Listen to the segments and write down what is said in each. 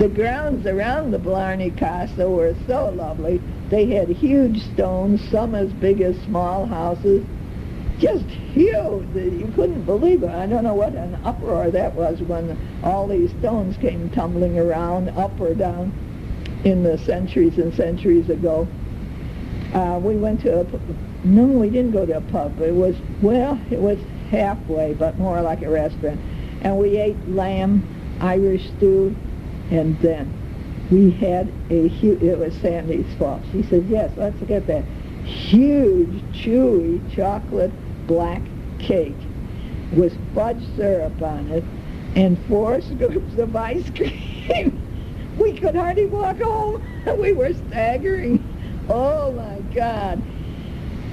The grounds around the Blarney Castle were so lovely. They had huge stones, some as big as small houses, just huge. You couldn't believe it. I don't know what an uproar that was when all these stones came tumbling around, up or down, in the centuries and centuries ago. We went to no, we didn't go to a pub. It was halfway, but more like a restaurant. And we ate lamb, Irish stew, and then we had it was Sandy's fault. She said, yes, let's get that huge, chewy, chocolate black cake with fudge syrup on it and 4 scoops of ice cream. We could hardly walk home. We were staggering. Oh, my God.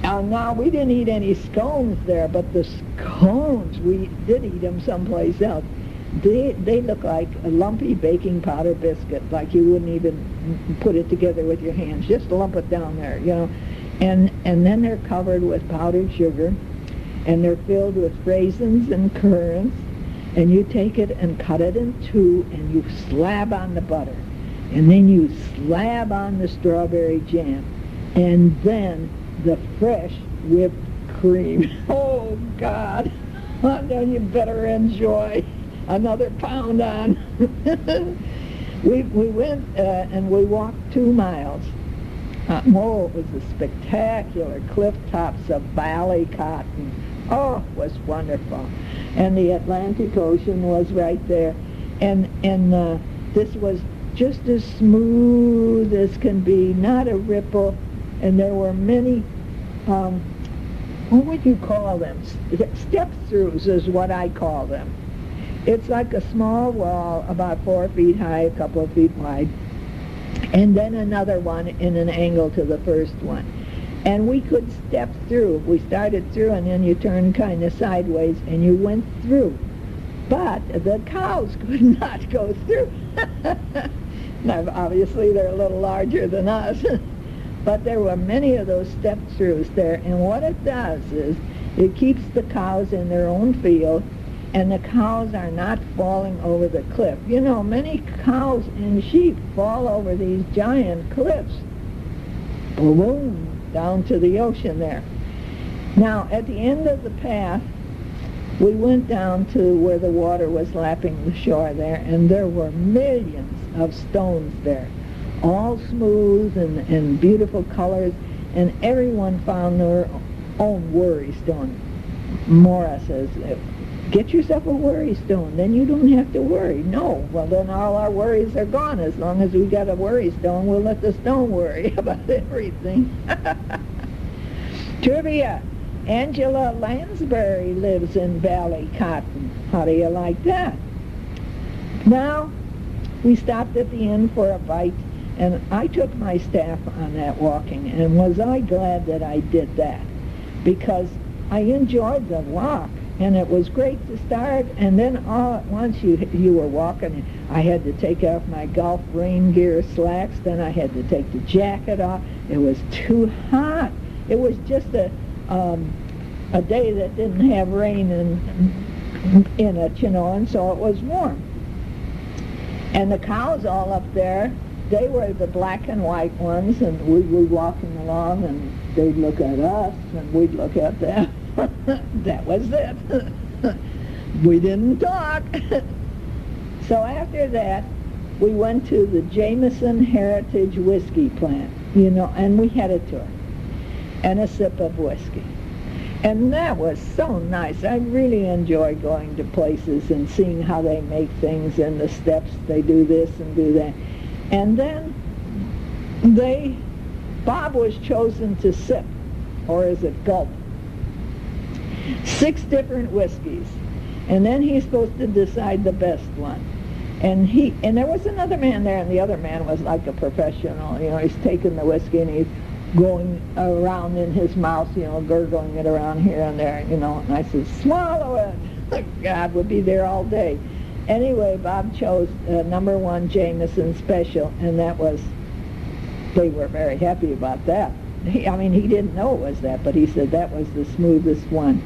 Now, we didn't eat any scones there, but the scones, we did eat them someplace else. They look like a lumpy baking powder biscuit, like you wouldn't even put it together with your hands. Just lump it down there, you know. And then they're covered with powdered sugar, and they're filled with raisins and currants, and you take it and cut it in two, and you slab on the butter, and then you slab on the strawberry jam, and then the fresh whipped cream. Oh, God. Then you better enjoy another pound on. We went and we walked 2 miles. It was the spectacular cliff tops of Ballycotton. Oh, it was wonderful. And the Atlantic Ocean was right there. And this was just as smooth as can be, not a ripple. And there were many, what would you call them? Step-throughs is what I call them. It's like a small wall about 4 feet high, a couple of feet wide, and then another one in an angle to the first one. And we could step through. We started through, and then you turned kind of sideways, and you went through. But the cows could not go through. Now, obviously, they're a little larger than us. But there were many of those step-throughs there, and what it does is it keeps the cows in their own field, and the cows are not falling over the cliff. You know, many cows and sheep fall over these giant cliffs. Boom, down to the ocean there. Now, at the end of the path, we went down to where the water was lapping the shore there, and there were millions of stones there, all smooth and beautiful colors, and everyone found their own worry stone. Maura says, get yourself a worry stone, then you don't have to worry. No, well then all our worries are gone. As long as we got a worry stone, we'll let the stone worry about everything. Trivia, Angela Lansbury lives in Ballycotton. How do you like that? Now, we stopped at the inn for a bite, and I took my staff on that walking, and was I glad that I did that, because I enjoyed the walk, and it was great to start, and then all at once you were walking, and I had to take off my golf rain gear slacks, then I had to take the jacket off. It was too hot. It was just a day that didn't have rain in it, you know, and so it was warm. And the cows all up there, they were the black and white ones, and we were walking along, and they'd look at us, and we'd look at them. That was it. We didn't talk. So after that, we went to the Jameson Heritage Whiskey Plant, you know, and we had a tour and a sip of whiskey. And that was so nice. I really enjoy going to places and seeing how they make things and the steps. They do this and do that. And then Bob was chosen to sip, or is it gulp, 6 different whiskeys. And then he's supposed to decide the best one. And there was another man there, and the other man was like a professional. You know, he's taking the whiskey and he's going around in his mouth, you know, gurgling it around here and there, you know. And I said, swallow it. God, would be there all day. Anyway, Bob chose number 1 Jameson Special, and they were very happy about that. He didn't know it was that, but he said that was the smoothest one.